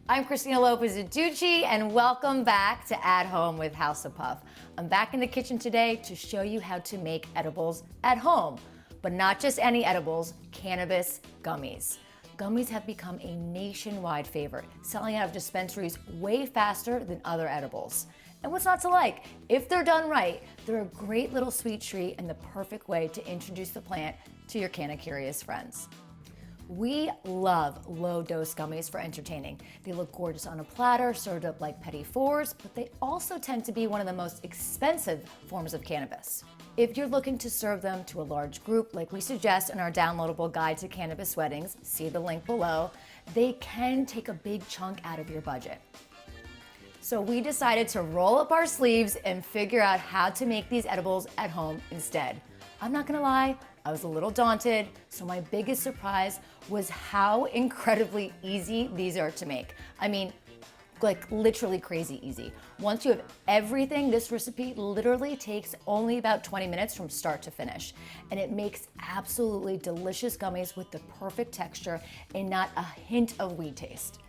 I'm Christina Lopez-Aducci, and welcome back to At Home with House of Puff. I'm back in the kitchen today to show you how to make edibles at home, but not just any edibles, cannabis gummies. Gummies have become a nationwide favorite, selling out of dispensaries way faster than other edibles. And what's not to like? If they're done right, they're a great little sweet treat and the perfect way to introduce the plant to your canna-curious friends. We love low-dose gummies for entertaining. They look gorgeous on a platter, served up like petit fours, but they also tend to be one of the most expensive forms of cannabis. If you're looking to serve them to a large group, like we suggest in our downloadable guide to cannabis weddings, see the link below, they can take a big chunk out of your budget. So we decided to roll up our sleeves and figure out how to make these edibles at home instead. I'm not gonna lie, I was a little daunted, so my biggest surprise was how incredibly easy these are to make. I mean, like literally crazy easy. Once you have everything, this recipe literally takes only about 20 minutes from start to finish. And it makes absolutely delicious gummies with the perfect texture and not a hint of weed taste.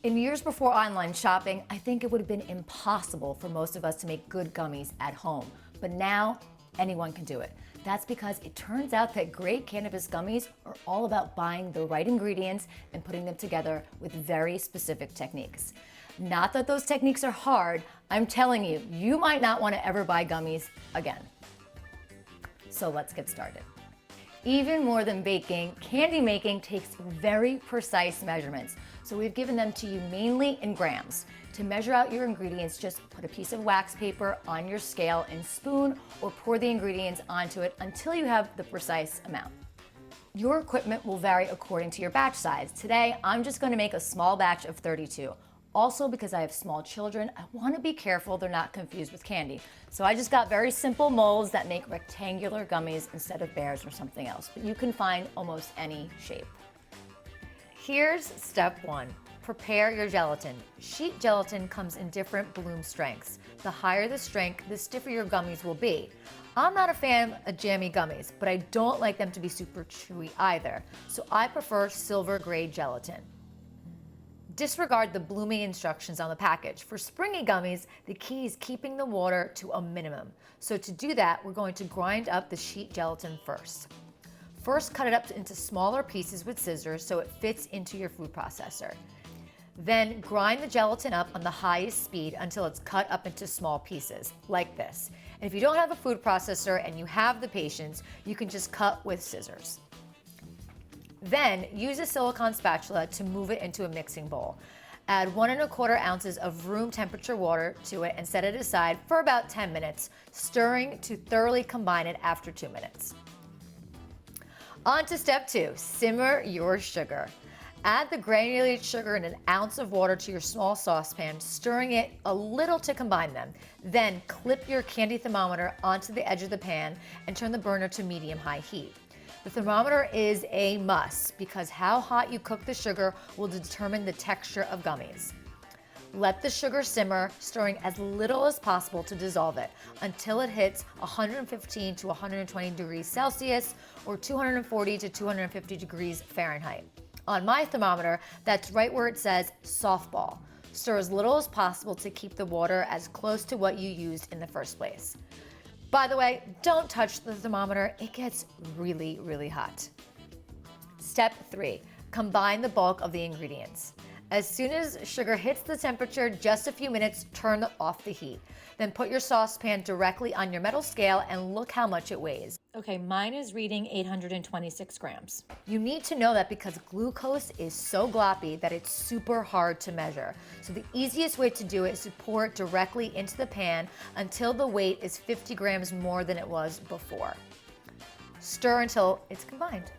In years before online shopping, I think it would have been impossible for most of us to make good gummies at home. But now, anyone can do it. That's because it turns out that great cannabis gummies are all about buying the right ingredients and putting them together with very specific techniques. Not that those techniques are hard, I'm telling you, you might not want to ever buy gummies again. So let's get started. Even more than baking, candy making takes very precise measurements. So we've given them to you mainly in grams. To measure out your ingredients, just put a piece of wax paper on your scale and spoon or pour the ingredients onto it until you have the precise amount. Your equipment will vary according to your batch size. Today, I'm just going to make a small batch of 32. Also, because I have small children, I want to be careful they're not confused with candy. So I just got very simple molds that make rectangular gummies instead of bears or something else, but you can find almost any shape. Here's step one. Prepare your gelatin. Sheet gelatin comes in different bloom strengths. The higher the strength, the stiffer your gummies will be. I'm not a fan of jammy gummies, but I don't like them to be super chewy either, so I prefer silver grade gelatin. Disregard the blooming instructions on the package. For springy gummies, the key is keeping the water to a minimum. So to do that, we're going to grind up the sheet gelatin first. First, cut it up into smaller pieces with scissors so it fits into your food processor. Then grind the gelatin up on the highest speed until it's cut up into small pieces, like this. And if you don't have a food processor and you have the patience, you can just cut with scissors. Then use a silicone spatula to move it into a mixing bowl. Add 1 1/4 ounces of room temperature water to it and set it aside for about 10 minutes, stirring to thoroughly combine it after 2 minutes. On to step 2, simmer your sugar. Add the granulated sugar in 1 ounce of water to your small saucepan, stirring it a little to combine them. Then clip your candy thermometer onto the edge of the pan and turn the burner to medium-high heat. The thermometer is a must because how hot you cook the sugar will determine the texture of gummies. Let the sugar simmer, stirring as little as possible to dissolve it until it hits 115 to 120 degrees Celsius or 240 to 250 degrees Fahrenheit. On my thermometer, that's right where it says softball. Stir as little as possible to keep the water as close to what you used in the first place. By the way, don't touch the thermometer. It gets really, really hot. Step 3, combine the bulk of the ingredients. As soon as sugar hits the temperature, just a few minutes, turn off the heat. Then put your saucepan directly on your metal scale and look how much it weighs. Okay, mine is reading 826 grams. You need to know that because glucose is so gloppy that it's super hard to measure. So the easiest way to do it is to pour it directly into the pan until the weight is 50 grams more than it was before. Stir until it's combined.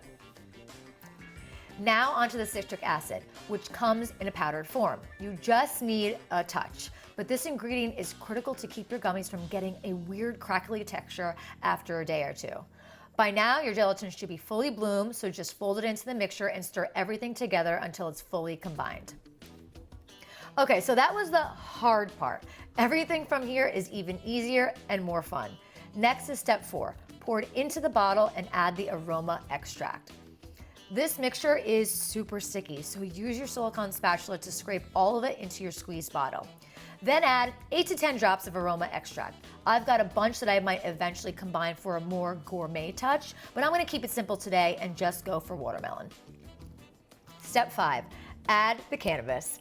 Now onto the citric acid, which comes in a powdered form. You just need a touch, but this ingredient is critical to keep your gummies from getting a weird crackly texture after a day or two. By now, your gelatin should be fully bloomed, so just fold it into the mixture and stir everything together until it's fully combined. Okay, so that was the hard part. Everything from here is even easier and more fun. Next is step 4. Pour it into the bottle and add the aroma extract. This mixture is super sticky, so use your silicone spatula to scrape all of it into your squeeze bottle. Then add 8 to 10 drops of aroma extract. I've got a bunch that I might eventually combine for a more gourmet touch, but I'm gonna keep it simple today and just go for watermelon. Step 5, add the cannabis.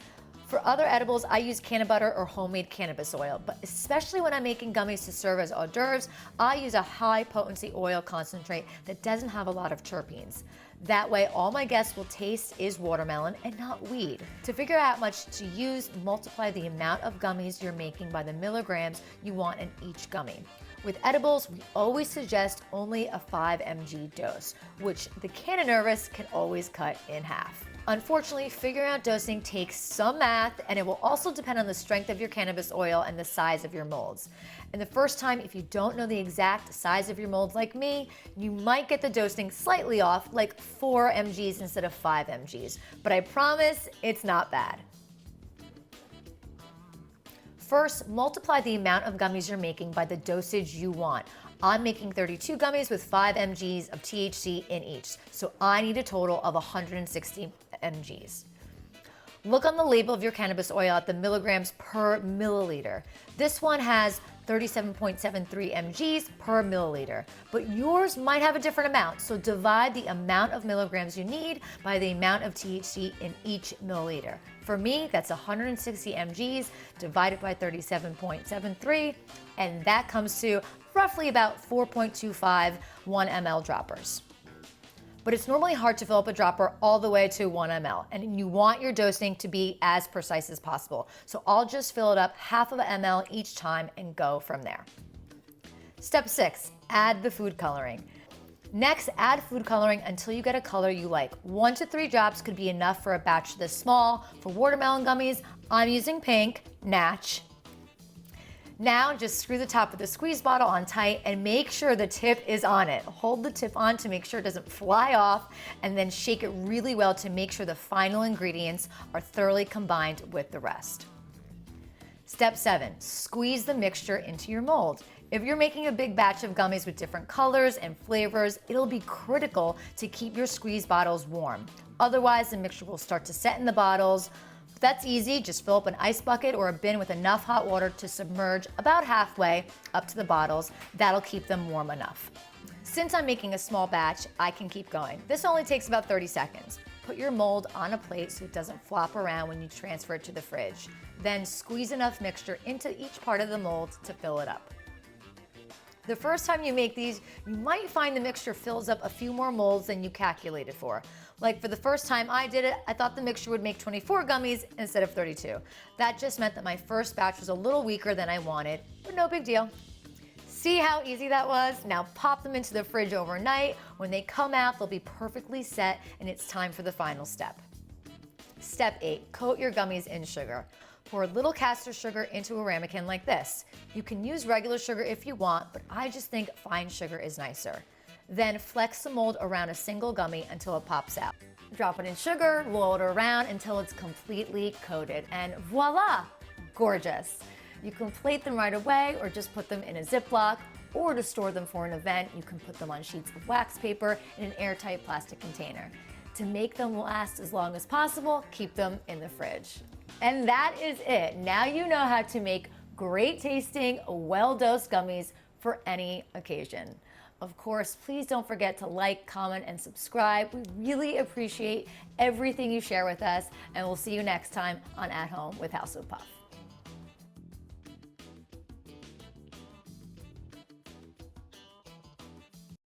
For other edibles, I use canna butter or homemade cannabis oil, but especially when I'm making gummies to serve as hors d'oeuvres, I use a high potency oil concentrate that doesn't have a lot of terpenes. That way, all my guests will taste is watermelon and not weed. To figure out how much to use, multiply the amount of gummies you're making by the milligrams you want in each gummy. With edibles, we always suggest only a 5 mg dose, which the canna nervous can always cut in half. Unfortunately, figuring out dosing takes some math, and it will also depend on the strength of your cannabis oil and the size of your molds. And the first time, if you don't know the exact size of your molds like me, you might get the dosing slightly off, like 4 mgs instead of 5 mgs. But I promise it's not bad. First, multiply the amount of gummies you're making by the dosage you want. I'm making 32 gummies with 5 mgs of THC in each, so I need a total of 160 mgs. Look on the label of your cannabis oil at the milligrams per milliliter. This one has 37.73 mgs per milliliter, but yours might have a different amount, so divide the amount of milligrams you need by the amount of THC in each milliliter. For me, that's 160 mgs divided by 37.73, and that comes to roughly about 4.25 1 ml droppers. But it's normally hard to fill up a dropper all the way to 1 ml, and you want your dosing to be as precise as possible. So I'll just fill it up half of an ml each time and go from there. Step 6, add the food coloring. Next, add food coloring until you get a color you like. 1 to 3 drops could be enough for a batch this small. For watermelon gummies, I'm using pink, Natch. Now just screw the top of the squeeze bottle on tight and make sure the tip is on it. Hold the tip on to make sure it doesn't fly off, and then shake it really well to make sure the final ingredients are thoroughly combined with the rest. Step 7, squeeze the mixture into your mold. If you're making a big batch of gummies with different colors and flavors, it'll be critical to keep your squeeze bottles warm. Otherwise, the mixture will start to set in the bottles. That's easy, just fill up an ice bucket or a bin with enough hot water to submerge about halfway up to the bottles. That'll keep them warm enough. Since I'm making a small batch, I can keep going. This only takes about 30 seconds. Put your mold on a plate so it doesn't flop around when you transfer it to the fridge. Then squeeze enough mixture into each part of the mold to fill it up. The first time you make these, you might find the mixture fills up a few more molds than you calculated for. Like for the first time I did it, I thought the mixture would make 24 gummies instead of 32. That just meant that my first batch was a little weaker than I wanted, but no big deal. See how easy that was? Now pop them into the fridge overnight. When they come out, they'll be perfectly set, and it's time for the final step. Step 8, coat your gummies in sugar. Pour a little caster sugar into a ramekin like this. You can use regular sugar if you want, but I just think fine sugar is nicer. Then flex the mold around a single gummy until it pops out. Drop it in sugar, roll it around until it's completely coated, and voila, gorgeous. You can plate them right away or just put them in a Ziploc, or to store them for an event, you can put them on sheets of wax paper in an airtight plastic container. To make them last as long as possible, keep them in the fridge. And that is it. Now you know how to make great tasting, well-dosed gummies for any occasion. Of course, please don't forget to like, comment, and subscribe. We really appreciate everything you share with us, and we'll see you next time on At Home with House of Puff.